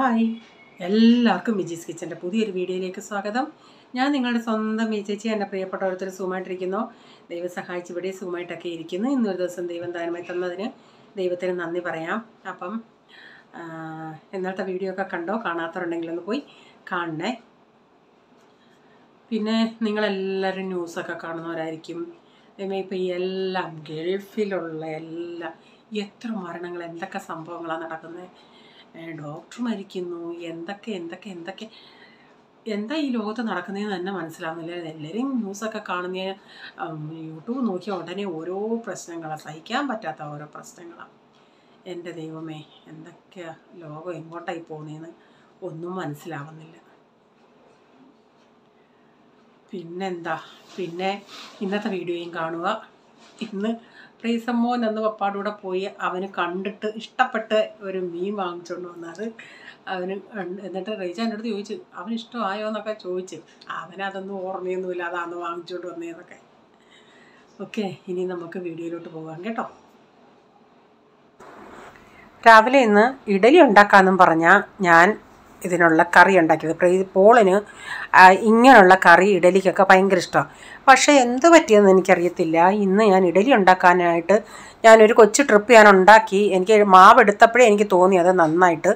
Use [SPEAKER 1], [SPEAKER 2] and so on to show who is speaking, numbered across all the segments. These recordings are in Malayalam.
[SPEAKER 1] ഹായ്, എല്ലാവർക്കും മിജീസ് കിച്ചൻ്റെ പുതിയൊരു വീഡിയോയിലേക്ക് സ്വാഗതം. ഞാൻ നിങ്ങളുടെ സ്വന്തം ചേച്ചി. എൻ്റെ പ്രിയപ്പെട്ട ഓരോരുത്തർ സുഖമായിട്ടിരിക്കുന്നു. ദൈവം സഹായിച്ച് ഇവിടെ സുഖമായിട്ടൊക്കെ ഇരിക്കുന്നു. ഇന്നൊരു ദിവസം ദൈവം ദാനമായി തന്നതിന് ദൈവത്തിന് നന്ദി പറയാം. അപ്പം ഇന്നത്തെ വീഡിയോ ഒക്കെ കണ്ടോ? കാണാത്തവരുണ്ടെങ്കിലൊന്ന് പോയി കാണണേ. പിന്നെ നിങ്ങളെല്ലാവരും ന്യൂസൊക്കെ കാണുന്നവരായിരിക്കും. ഇപ്പോൾ ഈ എല്ലാം ഗൾഫിലുള്ള എല്ലാം എത്ര മരണങ്ങൾ, എന്തൊക്കെ സംഭവങ്ങളാണ് നടക്കുന്നത്. ഡോക്ടർ മരിക്കുന്നു, എന്തൊക്കെ എന്താ ഈ ലോകത്ത് നടക്കുന്നതെന്ന് തന്നെ മനസ്സിലാവുന്നില്ല. എല്ലാവരും ന്യൂസൊക്കെ കാണുന്ന യൂട്യൂബ് നോക്കിയ ഉടനെ ഓരോ പ്രശ്നങ്ങളാണ്, സഹിക്കാൻ പറ്റാത്ത ഓരോ പ്രശ്നങ്ങളാണ്. എൻ്റെ ദൈവമേ, എന്തൊക്കെയാ ലോകം എങ്ങോട്ടായി പോകുന്നതെന്ന് ഒന്നും മനസ്സിലാവുന്നില്ല. പിന്നെ ഇന്നത്തെ വീഡിയോയും കാണുക. ഇന്ന് പ്രീസമ്മോൻ എന്ന് പപ്പാടെ കൂടെ പോയി അവന് കണ്ടിട്ട് ഇഷ്ടപ്പെട്ട് ഒരു മീൻ വാങ്ങിച്ചുകൊണ്ട് വന്നത്. അവന് എന്നിട്ട് റീച്ച എൻ്റെ അടുത്ത് ചോദിച്ചു, അവന് ഇഷ്ടമായോ എന്നൊക്കെ ചോദിച്ചു. അവനതൊന്നും ഓർമ്മയൊന്നുമില്ല, അതാന്ന് വാങ്ങിച്ചുകൊണ്ട് വന്നതെന്നൊക്കെ. ഓക്കെ, ഇനി നമുക്ക് വീഡിയോയിലോട്ട് പോകാം കേട്ടോ. രാവിലെ ഇന്ന് ഇഡലി ഉണ്ടാക്കാമെന്നും പറഞ്ഞാൽ ഞാൻ ഇതിനുള്ള കറി ഉണ്ടാക്കിയത്. പോളിന് ഇങ്ങനെയുള്ള കറി ഇഡലിക്കൊക്കെ ഭയങ്കര ഇഷ്ടമാണ്. പക്ഷേ എന്ത് പറ്റിയെന്ന് എനിക്കറിയത്തില്ല. ഇന്ന് ഞാൻ ഇഡലി ഉണ്ടാക്കാനായിട്ട് ഞാനൊരു കൊച്ചു ട്രിപ്പ് ഞാൻ ഉണ്ടാക്കി. എനിക്ക് മാവ് എടുത്തപ്പോഴേ എനിക്ക് തോന്നി അത് നന്നായിട്ട്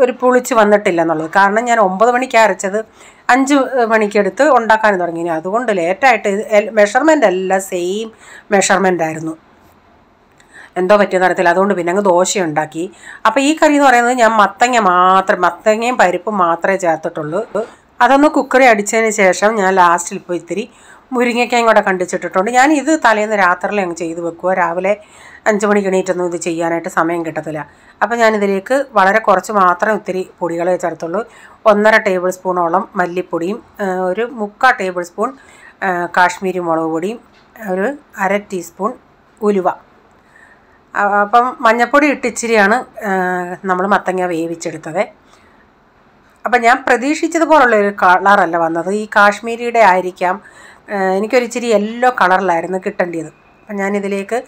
[SPEAKER 1] ഒരു പുളിച്ച് വന്നിട്ടില്ല എന്നുള്ളത്. കാരണം ഞാൻ 9 മണിക്ക് അരച്ചത് 5 മണിക്കെടുത്ത് ഉണ്ടാക്കാൻ തുടങ്ങി. അതുകൊണ്ട് ലേറ്റായിട്ട് മെഷർമെൻ്റ് എല്ലാം സെയിം മെഷർമെൻ്റ് ആയിരുന്നു. എന്തോ പറ്റിയെന്ന് അറിയത്തില്ല. അതുകൊണ്ട് പിന്നെ അങ്ങ് ദോശ ഉണ്ടാക്കി. അപ്പോൾ ഈ കറി എന്ന് പറയുന്നത് ഞാൻ മത്തങ്ങയും പരിപ്പും മാത്രമേ ചേർത്തിട്ടുള്ളൂ. അതൊന്ന് കുക്കറി അടിച്ചതിന് ശേഷം ഞാൻ ലാസ്റ്റിൽ ഇപ്പോൾ ഇത്തിരി മുരിങ്ങയ്ക്കയും കൂടെ കണ്ടിച്ചിട്ടിട്ടുണ്ട്. ഞാൻ ഇത് തലേന്ന് രാത്രിയിൽ അങ്ങ് ചെയ്ത് വെക്കുക. രാവിലെ 5 മണിക്ക് എണീറ്റൊന്നും ഇത് ചെയ്യാനായിട്ട് സമയം കിട്ടത്തില്ല. അപ്പോൾ ഞാനിതിലേക്ക് വളരെ കുറച്ച് മാത്രം ഇത്തിരി പൊടികളെ ചേർത്തുള്ളൂ. 1.5 ടേബിൾ സ്പൂണോളം മല്ലിപ്പൊടിയും, ഒരു 3/4 ടേബിൾ സ്പൂൺ കാശ്മീരി മുളക് പൊടിയും, ഒരു 1/2 ടീസ്പൂൺ ഉലുവ. അപ്പം മഞ്ഞൾപ്പൊടി ഇട്ടിച്ചിരിയാണ് നമ്മൾ മത്തങ്ങ വേവിച്ചെടുത്തത്. അപ്പം ഞാൻ പ്രതീക്ഷിച്ചതുപോലുള്ളൊരു കളറല്ല വന്നത്. ഈ കാശ്മീരിയുടെ ആയിരിക്കാം, എനിക്കൊരിച്ചിരി യെല്ലോ കളറിലായിരുന്നു കിട്ടേണ്ടത്. അപ്പം ഞാനിതിലേക്ക്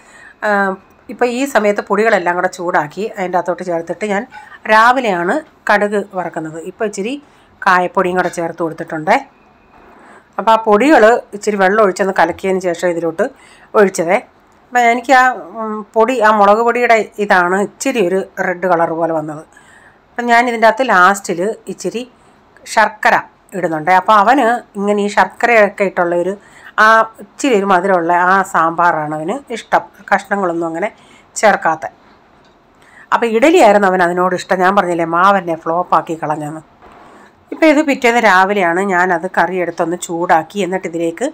[SPEAKER 1] ഇപ്പോൾ ഈ സമയത്ത് പൊടികളെല്ലാം കൂടെ ചൂടാക്കി അതിൻ്റെ അകത്തോട്ട് ചേർത്തിട്ട് ഞാൻ രാവിലെയാണ് കടുക് വറക്കുന്നത്. ഇപ്പോൾ ഇച്ചിരി കായപ്പൊടിയും കൂടെ ചേർത്ത് കൊടുത്തിട്ടുണ്ട്. അപ്പോൾ ആ പൊടികൾ ഇച്ചിരി വെള്ളം ഒഴിച്ചൊന്ന് കലക്കിയതിന് ശേഷം ഇതിലോട്ട് ഒഴിച്ചതേ. അപ്പം എനിക്ക് ആ മുളക് പൊടിയുടെ ഇതാണ് ഇച്ചിരി ഒരു റെഡ് കളർ പോലെ വന്നത്. അപ്പം ഞാനിതിൻ്റെ അകത്ത് ലാസ്റ്റിൽ ഇച്ചിരി ശർക്കര ഇടുന്നുണ്ട്. അപ്പോൾ അവന് ഇങ്ങനെ ഈ ശർക്കരയൊക്കെ ഇട്ടുള്ള ഇച്ചിരി ഒരു മധുരമുള്ള ആ സാമ്പാറാണ് അവന് ഇഷ്ടം, കഷ്ണങ്ങളൊന്നും അങ്ങനെ ചേർക്കാത്ത. അപ്പോൾ ഇഡലി ആയിരുന്നു അവൻ അതിനോട് ഇഷ്ടം. ഞാൻ പറഞ്ഞില്ലേ മാവന്നെ ഫ്ലോപ്പാക്കി കളഞ്ഞെന്ന്. ഇപ്പോൾ ഇത് പിറ്റേന്ന് രാവിലെയാണ് ഞാനത് കറി എടുത്തൊന്ന് ചൂടാക്കി. എന്നിട്ട് ഇതിലേക്ക്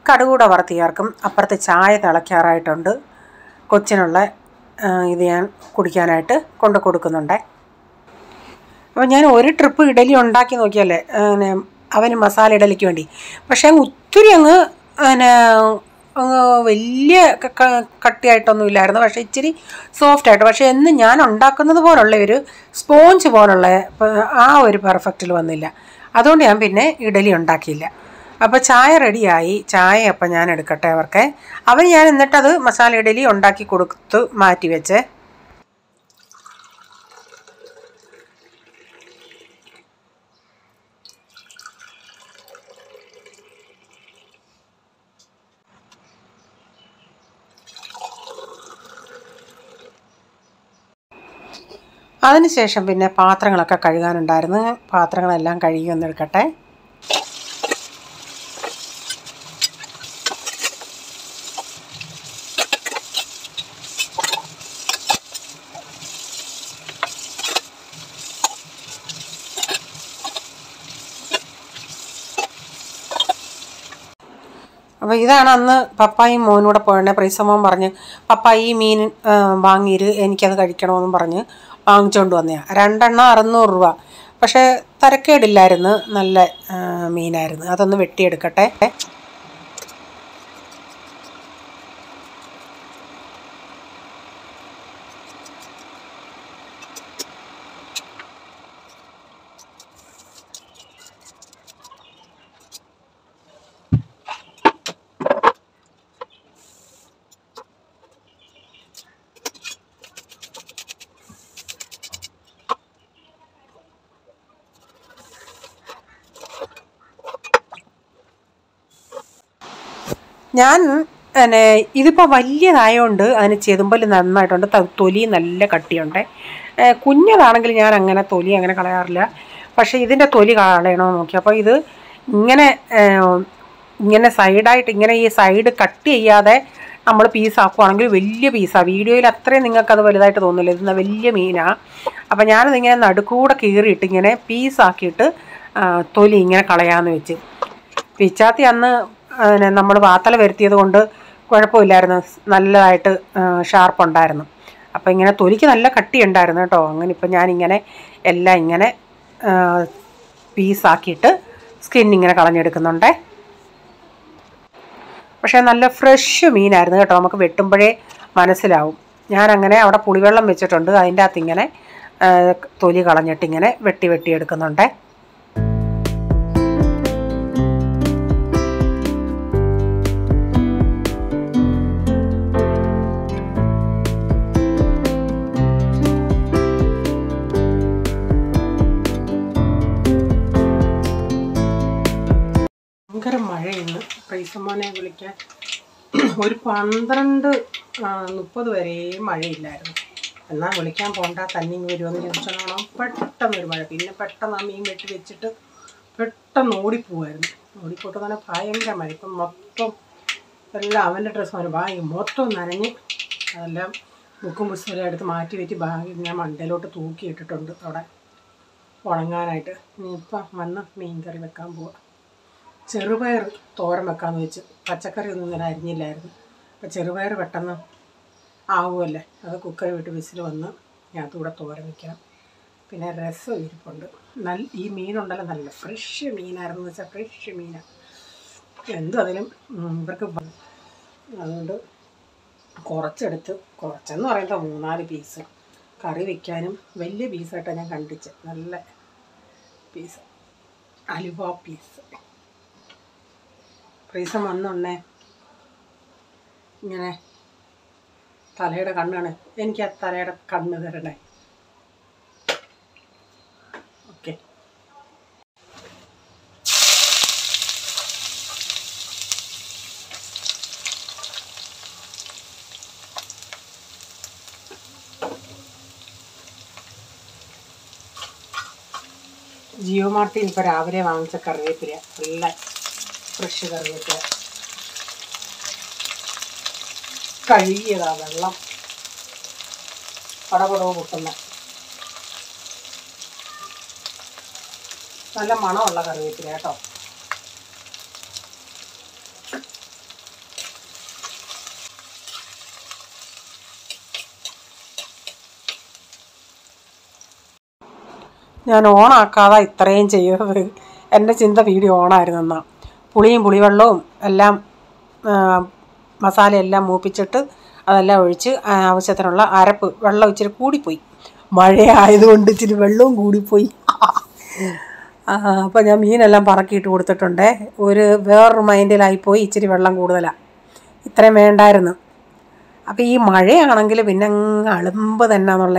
[SPEAKER 1] കടുകൂടെ വറുത്ത് ചേർക്കും. അപ്പുറത്ത് ചായ തിളയ്ക്കാറായിട്ടുണ്ട്. കൊച്ചിനുള്ള ഇത് ഞാൻ കുടിക്കാനായിട്ട് കൊണ്ട് കൊടുക്കുന്നുണ്ട്. അപ്പോൾ ഞാൻ ഒരു ട്രിപ്പ് ഇഡലി ഉണ്ടാക്കി നോക്കിയല്ലേ അവന് മസാല ഇഡലിക്ക് വേണ്ടി. പക്ഷേ ഒത്തിരി അങ്ങ് വലിയ കട്ടിയായിട്ടൊന്നും ഇല്ലായിരുന്നു. പക്ഷേ ഇച്ചിരി സോഫ്റ്റായിട്ട്, പക്ഷേ എന്ന് ഞാൻ ഉണ്ടാക്കുന്നത് പോലുള്ള ഒരു സ്പോഞ്ച് പോലുള്ള ആ ഒരു പെർഫെക്റ്റിൽ വന്നില്ല. അതുകൊണ്ട് ഞാൻ പിന്നെ ഇഡലി ഉണ്ടാക്കിയില്ല. അപ്പോൾ ചായ റെഡിയായി. ചായ അപ്പം ഞാൻ എടുക്കട്ടെ അവർക്ക്. ഞാൻ എന്നിട്ടത് മസാല ഇഡലി ഉണ്ടാക്കി കൊടുത്ത് മാറ്റി വെച്ചേ. അതിനുശേഷം പിന്നെ പാത്രങ്ങളൊക്കെ കഴുകാനുണ്ടായിരുന്നു. പാത്രങ്ങളെല്ലാം കഴുകി ഒന്നെടുക്കട്ടെ. അപ്പോൾ ഇതാണ് അന്ന് പപ്പായും മോനൂടെ പോയണേ. പ്രീസമ്മോൻ പറഞ്ഞ് പപ്പായി ഈ മീൻ വാങ്ങിയിട്ട് എനിക്കത് കഴിക്കണമെന്നും പറഞ്ഞ് വാങ്ങിച്ചുകൊണ്ട് വന്നതാണ്. 2 എണ്ണം 600 രൂപ. പക്ഷേ തരക്കേടില്ലായിരുന്നു, നല്ല മീനായിരുന്നു. അതൊന്ന് വെട്ടിയെടുക്കട്ടെ. ഞാൻ പിന്നെ ഇതിപ്പോൾ വലിയതായതുകൊണ്ട് അതിന് ചെതുമ്പൽ നന്നായിട്ടുണ്ട്, തൊലി നല്ല കട്ടിയുണ്ട്. കുഞ്ഞതാണെങ്കിൽ ഞാൻ അങ്ങനെ തൊലി അങ്ങനെ കളയാറില്ല. പക്ഷേ ഇതിൻ്റെ തൊലി കളയണമെന്ന് നോക്കി. അപ്പോൾ ഇത് ഇങ്ങനെ ഇങ്ങനെ സൈഡായിട്ട് ഇങ്ങനെ ഈ സൈഡ് കട്ട് ചെയ്യാതെ നമ്മൾ പീസാക്കുവാണെങ്കിൽ വലിയ പീസാണ്. വീഡിയോയിൽ അത്രയും നിങ്ങൾക്കത് വലുതായിട്ട് തോന്നില്ല. ഇത് വലിയ മീനാണ്. അപ്പോൾ ഞാനതിങ്ങനെ നടുക്കൂടെ കീറിയിട്ട് ഇങ്ങനെ പീസാക്കിയിട്ട് തൊലി ഇങ്ങനെ കളയാമെന്ന് വെച്ച്. പിച്ചാത്തി അന്ന് നമ്മൾ വാത്തല വരുത്തിയത് കൊണ്ട് കുഴപ്പമില്ലായിരുന്നു, നല്ലതായിട്ട് ഷാർപ്പുണ്ടായിരുന്നു. അപ്പോൾ ഇങ്ങനെ തൊലിക്ക് നല്ല കട്ടി ഉണ്ടായിരുന്നു കേട്ടോ. അങ്ങനെ ഇപ്പം ഞാനിങ്ങനെ എല്ലാം ഇങ്ങനെ പീസാക്കിയിട്ട് സ്കിന്നിങ്ങനെ കളഞ്ഞെടുക്കുന്നുണ്ടേ. പക്ഷേ നല്ല ഫ്രഷ് മീനായിരുന്നു കേട്ടോ, നമുക്ക് വെട്ടുമ്പോഴേ മനസ്സിലാവും. ഞാനങ്ങനെ അവിടെ പുളിവെള്ളം വെച്ചിട്ടുണ്ട്, അതിൻ്റെ അകത്ത് ഇങ്ങനെ തൊലി കളഞ്ഞിട്ടിങ്ങനെ വെട്ടിയെടുക്കുന്നുണ്ടേ. ഭയങ്കര മഴയിന്ന്. പ്രൈസമ്മാനെ വിളിക്കാൻ ഒരു 12:30 വരെയും മഴയില്ലായിരുന്നു. എന്നാൽ വിളിക്കാൻ പോകണ്ട, തന്നെ വരുമെന്ന് ചോദിച്ചാൽ പെട്ടെന്നൊരു മഴ. പിന്നെ പെട്ടെന്ന് ആ മീൻ വെട്ടി വെച്ചിട്ട് പെട്ടെന്ന് ഓടിപ്പോവായിരുന്നു. ഓടിപ്പോയിട്ട് തന്നെ ഭയങ്കര മഴ. ഇപ്പം മൊത്തം എല്ലാം അവൻ്റെ ഡ്രസ്സ് അവൻ്റെ ബാഗ് മൊത്തം നനഞ്ഞ് അതെല്ലാം ബുക്കും പുസ്തകം എടുത്ത് മാറ്റി വെച്ച് ബാഗ് ഞാൻ മണ്ടയിലോട്ട് തൂക്കിയിട്ടിട്ടുണ്ട് അവിടെ ഉണങ്ങാനായിട്ട്. ഇനിയിപ്പം വന്ന് മീൻ കറി വെക്കാൻ പോവാം. ചെറുപയർ തോരൻ വെക്കാമെന്ന് വെച്ച്. പച്ചക്കറി ഒന്നും ഇങ്ങനെ അരിഞ്ഞില്ലായിരുന്നു. അപ്പോൾ ചെറുപയർ പെട്ടെന്ന് ആവുമല്ലേ, അത് കുക്കറി വിട്ട് വിസിൽ വന്ന് ഞാനത്തൂടെ തോരൻ വയ്ക്കാം. പിന്നെ രസം ഇരിപ്പുണ്ട്. ഈ മീനുണ്ടല്ലോ നല്ല ഫ്രഷ് മീനായിരുന്നു എന്ന് വെച്ചാൽ ഫ്രഷ് മീനാണ്. എന്തും അതിലും ഇവർക്ക് അതുകൊണ്ട് കുറച്ചെന്ന് പറയുമ്പോൾ 3-4 പീസ് കറി വയ്ക്കാനും വലിയ പീസായിട്ടാണ് ഞാൻ കണ്ടിച്ചത്. നല്ല പീസ് അലുവ പീസ്. പ്രീസം വന്നുണ്ടേ ഇങ്ങനെ തലയുടെ കണ്ണാണ്, എനിക്ക് ആ തലയുടെ കണ്ണ് തരണേ. ഓക്കെ, ജിയോ മാർട്ടിൽ ഇപ്പോൾ രാവിലെ വാങ്ങിച്ച കറിവേപ്പില, നല്ല ഫ്രഷ് കറിവേപ്പില കഴുകിയതാ, വെള്ളം പടപടവ് പൊട്ടുന്ന നല്ല മണമുള്ള കറിവേപ്പില കേട്ടോ. ഞാൻ ഓണാക്കാതെ ഇത്രയും ചെയ്തത്. എൻ്റെ ചിന്ത വീഡിയോ ഓണായിരുന്നെന്നാ. പുളിയും പുളിവെള്ളവും എല്ലാം മസാലയെല്ലാം മൂപ്പിച്ചിട്ട് അതെല്ലാം ഒഴിച്ച് ആവശ്യത്തിനുള്ള അരപ്പ് വെള്ളം ഇച്ചിരി കൂടിപ്പോയി. മഴയായതുകൊണ്ട് ഇച്ചിരി വെള്ളവും കൂടിപ്പോയി. അപ്പോൾ ഞാൻ മീനെല്ലാം പറക്കിയിട്ട് കൊടുത്തിട്ടുണ്ടേ. വേറൊരു മൈൻഡിലായിപ്പോയി, ഇച്ചിരി വെള്ളം കൂടുതലാണ്, ഇത്രയും വേണ്ടായിരുന്നു. അപ്പോൾ ഈ മഴയാണെങ്കിൽ പിന്നെ അങ്ങ് അളുമ്പ് തന്നെ എന്നുള്ള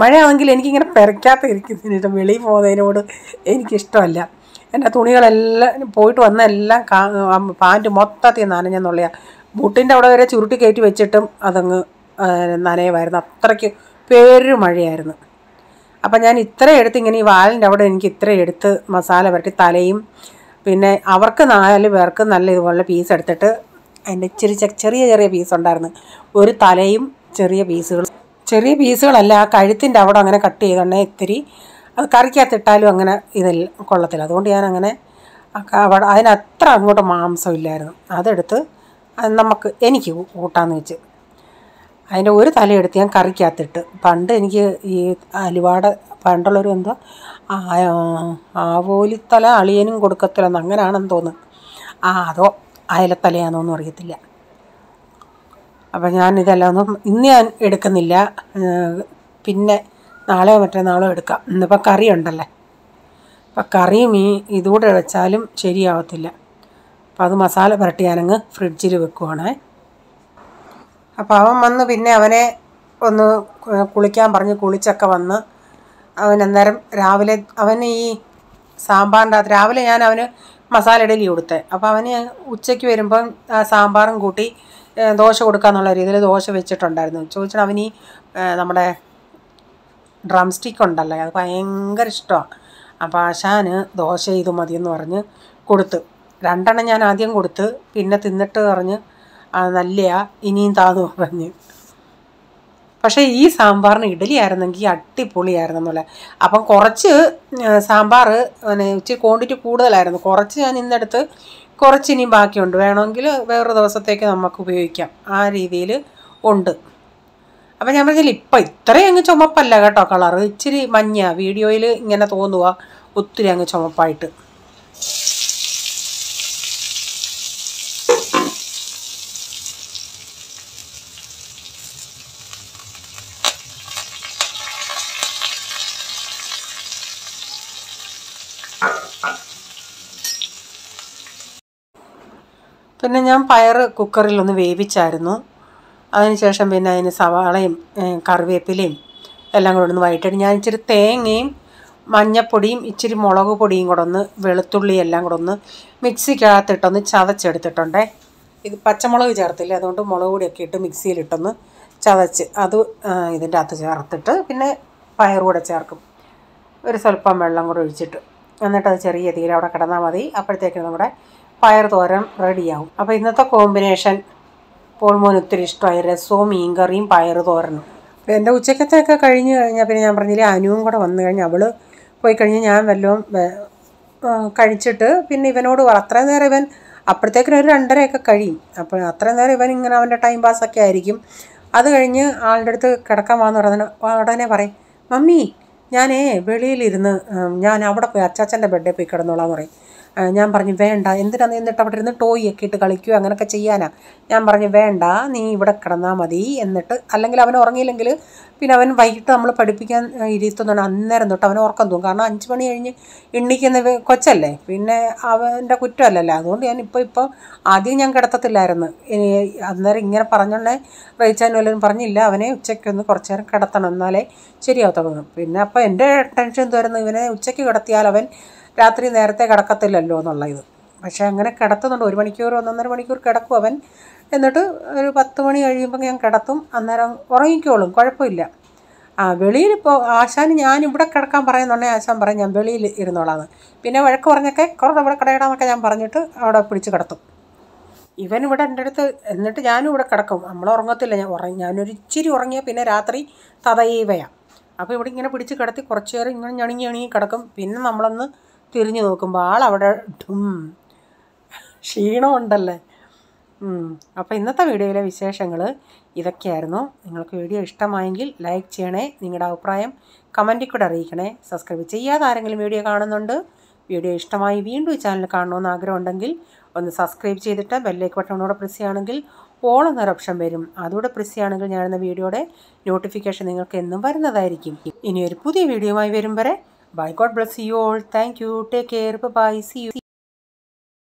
[SPEAKER 1] മഴയാണെങ്കിൽ എനിക്കിങ്ങനെ പെരയ്ക്കാത്ത ഇരിക്കുന്നതിന് വെളിയിൽ പോകുന്നതിനോട് എനിക്കിഷ്ടമല്ല. എൻ്റെ തുണികളെല്ലാം പോയിട്ട് വന്ന എല്ലാം പാൻറ്റ് മൊത്തത്തിൽ നനഞ്ഞെന്നുള്ള ബൂട്ടിൻ്റെ അവിടെ വരെ ചുരുട്ടി കയറ്റി വെച്ചിട്ടും അതങ്ങ് നനയുമായിരുന്നു. അത്രയ്ക്ക് മഴയായിരുന്നു. അപ്പം ഞാൻ ഇത്രയും എടുത്ത് ഇങ്ങനെ ഈ വാലിൻ്റെ അവിടെ എനിക്ക് ഇത്രയും എടുത്ത് മസാല പുരട്ടി തലയും പിന്നെ അവർക്ക് 4 പേർക്ക് നല്ല ഇതുപോലെ പീസ് എടുത്തിട്ട് അതിൻ്റെ ഇച്ചിരി ചെറിയ പീസ് ഉണ്ടായിരുന്നു. ഒരു തലയും ചെറിയ പീസുകളല്ല, ആ കഴുത്തിൻ്റെ അവിടെ അങ്ങനെ കട്ട് ചെയ്തോണ്ടേ ഇത്തിരി അത് കറിക്കകത്തിട്ടാലും അങ്ങനെ ഇതെല്ലാം കൊള്ളത്തില്ല. അതുകൊണ്ട് ഞാനങ്ങനെ അവിടെ അതിനത്ര അങ്ങോട്ട് മാംസമില്ലായിരുന്നു. അതെടുത്ത് എനിക്ക് കൂട്ടാമെന്ന് വെച്ച് അതിൻ്റെ ഒരു തലയെടുത്ത് ഞാൻ കറിക്കകത്തിട്ട്. പണ്ട് എനിക്ക് ഈ അലുവയുടെ പണ്ടുള്ളൊരു എന്തോ ആവോലിത്തല അളിയനും കൊടുക്കത്തില്ലെന്ന് അങ്ങനെയാണെന്ന് തോന്നുന്നു. അതോ അയലത്തലയാണെന്നൊന്നും അറിയത്തില്ല. അപ്പം ഞാനിതെല്ലാം ഇന്ന് ഞാൻ എടുക്കുന്നില്ല, പിന്നെ നാളെയോ മറ്റന്നാളോ എടുക്കാം. ഇന്നിപ്പോൾ കറി ഉണ്ടല്ലേ, അപ്പം കറിയും ഇതുകൂടെ വെച്ചാലും ശരിയാവത്തില്ല. അപ്പം അത് മസാല പുരട്ടി ഞാനങ്ങ് ഫ്രിഡ്ജിൽ വെക്കുവാണേ. അപ്പോൾ അവൻ വന്ന് പിന്നെ അവനെ ഒന്ന് കുളിക്കാൻ പറഞ്ഞ് കുളിച്ചൊക്കെ വന്ന് അവൻ അന്നേരം രാവിലെ അവന് ഈ സാമ്പാറിൻ്റെ അകത്ത് രാവിലെ ഞാൻ അവന് മസാല ഇഡലി കൊടുത്തത്. അപ്പോൾ അവന് ഉച്ചയ്ക്ക് വരുമ്പം സാമ്പാറും കൂട്ടി ദോശ കൊടുക്കാന്നുള്ള രീതിയിൽ ദോശ വെച്ചിട്ടുണ്ടായിരുന്നു. ചോദിച്ചാൽ അവന് നമ്മുടെ ഡ്രം സ്റ്റിക്ക് ഉണ്ടല്ലോ, അത് ഭയങ്കര ഇഷ്ടമാണ്. അപ്പോൾ ആശാന് ദോശ ഇത് മതിയെന്ന് പറഞ്ഞ് കൊടുത്ത്. 2 എണ്ണം ഞാൻ ആദ്യം കൊടുത്ത്, പിന്നെ തിന്നിട്ട് പറഞ്ഞ് നല്ലയാ, ഇനിയും താന്ന് പറഞ്ഞ്. പക്ഷേ ഈ സാമ്പാറിന് ഇഡലി ആയിരുന്നെങ്കിൽ അടിപൊളിയായിരുന്നെന്നല്ല. അപ്പം കുറച്ച് സാമ്പാർ ഇച്ചിരി ക്വാണ്ടിറ്റി കൂടുതലായിരുന്നു. കുറച്ച് ഞാൻ ഇന്നെടുത്ത് കുറച്ച് ഇനിയും ബാക്കിയുണ്ട്, വേണമെങ്കിൽ വേറൊരു ദിവസത്തേക്ക് നമുക്ക് ഉപയോഗിക്കാം, ആ രീതിയിൽ ഉണ്ട്. അപ്പം ഞാൻ പറഞ്ഞില്ല, ഇപ്പം ഇത്രയും അങ്ങ് ചുമപ്പല്ല കേട്ടോ, കളറ് ഇച്ചിരി മഞ്ഞ, വീഡിയോയിൽ ഇങ്ങനെ തോന്നുക ഒത്തിരി അങ്ങ് ചുമപ്പായിട്ട്. പിന്നെ ഞാൻ പയർ കുക്കറിലൊന്ന് വേവിച്ചായിരുന്നു. അതിനുശേഷം പിന്നെ അതിന് സവാളയും കറിവേപ്പിലയും എല്ലാം കൂടെ ഒന്ന് വഴറ്റിയിട്ട് ഞാൻ ഇച്ചിരി തേങ്ങയും മഞ്ഞപ്പൊടിയും ഇച്ചിരി മുളക് പൊടിയും കൂടെ ഒന്ന് വെളുത്തുള്ളി എല്ലാം കൂടെ ഒന്ന് മിക്സിക്കകത്തിട്ടൊന്ന് ചതച്ചെടുത്തിട്ടുണ്ടേ. ഇത് പച്ചമുളക് ചേർത്തില്ല, അതുകൊണ്ട് മുളക് പൊടിയൊക്കെ ഇട്ട് മിക്സിയിലിട്ടൊന്ന് ചതച്ച് അത് ഇതിൻ്റെ അകത്ത് ചേർത്തിട്ട് പിന്നെ പയർ കൂടെ ചേർക്കും, ഒരു സ്വല്പം വെള്ളം കൂടെ ഒഴിച്ചിട്ട്. എന്നിട്ടത് ചെറിയ തീരെ അവിടെ കിടന്നാൽ മതി. അപ്പോഴത്തേക്കും നമ്മുടെ പയർ തോരൻ റെഡിയാവും. അപ്പോൾ ഇന്നത്തെ കോമ്പിനേഷൻ പോൾമോന് ഒത്തിരി ഇഷ്ടമായി, രസവും മീൻകറിയും പയർ തോരനും. അപ്പോൾ എൻ്റെ ഉച്ചക്കത്തൊക്കെ കഴിഞ്ഞ് കഴിഞ്ഞാൽ പിന്നെ ഞാൻ പറഞ്ഞില്ലേ, അനുവും കൂടെ വന്നു കഴിഞ്ഞാൽ അവൾ പോയി കഴിഞ്ഞ് ഞാൻ വല്ലതും കഴിച്ചിട്ട് പിന്നെ ഇവനോട് അത്രയും നേരം ഇവൻ അപ്പോഴത്തേക്കിനും ഒരു 2:30 കഴിയും. അപ്പോൾ അത്രയും നേരം ഇവൻ ഇങ്ങനെ അവൻ്റെ ടൈം പാസ്സൊക്കെ ആയിരിക്കും. അത് കഴിഞ്ഞ് ആളുടെ അടുത്ത് കിടക്കാൻ വന്ന് പറഞ്ഞ ഉടനെ പറയും, മമ്മി ഞാനേ വെളിയിലിരുന്ന് ഞാൻ അവിടെ പോയി അച്ചാച്ചൻ്റെ ബെഡിൽ പോയി കിടന്നോളാന്ന് പറയും. ഞാൻ പറഞ്ഞു വേണ്ട, എന്തിനാന്ന്, എന്നിട്ട് അവിടെ ഇരുന്ന് ടോയ് ഒക്കെ ഇട്ട് കളിക്കുകയോ അങ്ങനെയൊക്കെ ചെയ്യാനാ. ഞാൻ പറഞ്ഞു വേണ്ട, നീ ഇവിടെ കിടന്നാൽ മതി. എന്നിട്ട് അല്ലെങ്കിൽ അവൻ ഉറങ്ങിയില്ലെങ്കിൽ പിന്നെ അവൻ വൈകിട്ട് നമ്മൾ പഠിപ്പിക്കാൻ ഇരുത്തുന്നുണ്ട്, അന്നേരം തൊട്ട് അവൻ ഉറക്കം തോന്നും. കാരണം 5 മണി കഴിഞ്ഞ് എണ്ണിക്കുന്ന കൊച്ചല്ലേ, പിന്നെ അവൻ്റെ കുറ്റമല്ലല്ലോ. അതുകൊണ്ട് ഞാൻ ഇപ്പോൾ ആദ്യം ഞാൻ കിടത്തത്തില്ലായിരുന്നു. അന്നേരം ഇങ്ങനെ പറഞ്ഞോണ്ടേ റയിച്ചാൻ വല്ലതും പറഞ്ഞില്ല, അവനെ ഉച്ചയ്ക്കൊന്ന് കുറച്ച് നേരം കിടത്തണം, എന്നാലേ ശരിയാവത്തുള്ളൂ. പിന്നെ അപ്പോൾ എൻ്റെ ടെൻഷൻ എന്തായിരുന്നു, ഇവനെ ഉച്ചയ്ക്ക് കിടത്തിയാൽ അവൻ രാത്രി നേരത്തെ കിടക്കത്തില്ലല്ലോ എന്നുള്ള ഇത്. പക്ഷേ അങ്ങനെ കിടത്തുന്നുണ്ട്, 1 മണിക്കൂർ 1.5 മണിക്കൂർ കിടക്കും അവൻ. എന്നിട്ട് ഒരു 10 മണി കഴിയുമ്പോൾ ഞാൻ കിടത്തും, അന്നേരം ഉറങ്ങിക്കോളും, കുഴപ്പമില്ല. വെളിയിലിപ്പോൾ ആശാന് ഞാനിവിടെ കിടക്കാൻ പറയുന്നുണ്ടെങ്കിൽ ആശാൻ പറയും ഞാൻ വെളിയിൽ ഇരുന്നോളാന്ന്. പിന്നെ വഴക്ക് പറഞ്ഞൊക്കെ കുറേ ഇവിടെ കിടയിടാന്നൊക്കെ ഞാൻ പറഞ്ഞിട്ട് അവിടെ പിടിച്ച് കിടത്തും. ഇവൻ ഇവിടെ എൻ്റെ അടുത്ത്, എന്നിട്ട് ഞാനും ഇവിടെ കിടക്കും. നമ്മൾ ഉറങ്ങത്തില്ല, ഞാനൊരു ഇച്ചിരി ഉറങ്ങിയാൽ പിന്നെ രാത്രി തതൈവയാണ്. അപ്പോൾ ഇവിടെ ഇങ്ങനെ പിടിച്ച് കിടത്തി കുറച്ച് നേരം ഇങ്ങനെ ഞണങ്ങി കിടക്കും. പിന്നെ നമ്മളൊന്ന് തിരിഞ്ഞു നോക്കുമ്പോൾ ആളവിടെ ക്ഷീണമുണ്ടല്ലേ. അപ്പോൾ ഇന്നത്തെ വീഡിയോയിലെ വിശേഷങ്ങൾ ഇതൊക്കെയായിരുന്നു. നിങ്ങൾക്ക് വീഡിയോ ഇഷ്ടമായെങ്കിൽ ലൈക്ക് ചെയ്യണേ, നിങ്ങളുടെ അഭിപ്രായം കമൻറ്റിൽ കൂടെ അറിയിക്കണേ. സബ്സ്ക്രൈബ് ചെയ്യാതെ ആരെങ്കിലും വീഡിയോ കാണുന്നുണ്ട്, വീഡിയോ ഇഷ്ടമായി വീണ്ടും ഈ ചാനൽ കാണണമെന്ന് ആഗ്രഹമുണ്ടെങ്കിൽ ഒന്ന് സബ്സ്ക്രൈബ് ചെയ്തിട്ട് ബെല്ലൈക്കൺ ബട്ടണോടെ പ്രസ് ചെയ്യുകയാണെങ്കിൽ ഓൾ എന്നൊരു ഓപ്ഷൻ വരും. അതുകൂടെ പ്രസ് ചെയ്യുകയാണെങ്കിൽ ഞാനെന്ന വീഡിയോയുടെ നോട്ടിഫിക്കേഷൻ നിങ്ങൾക്ക് എന്നും വരുന്നതായിരിക്കും. ഇനിയൊരു പുതിയ വീഡിയോയുമായി വരും വരെ bye, God bless you all. Thank you, take care, bye, see U.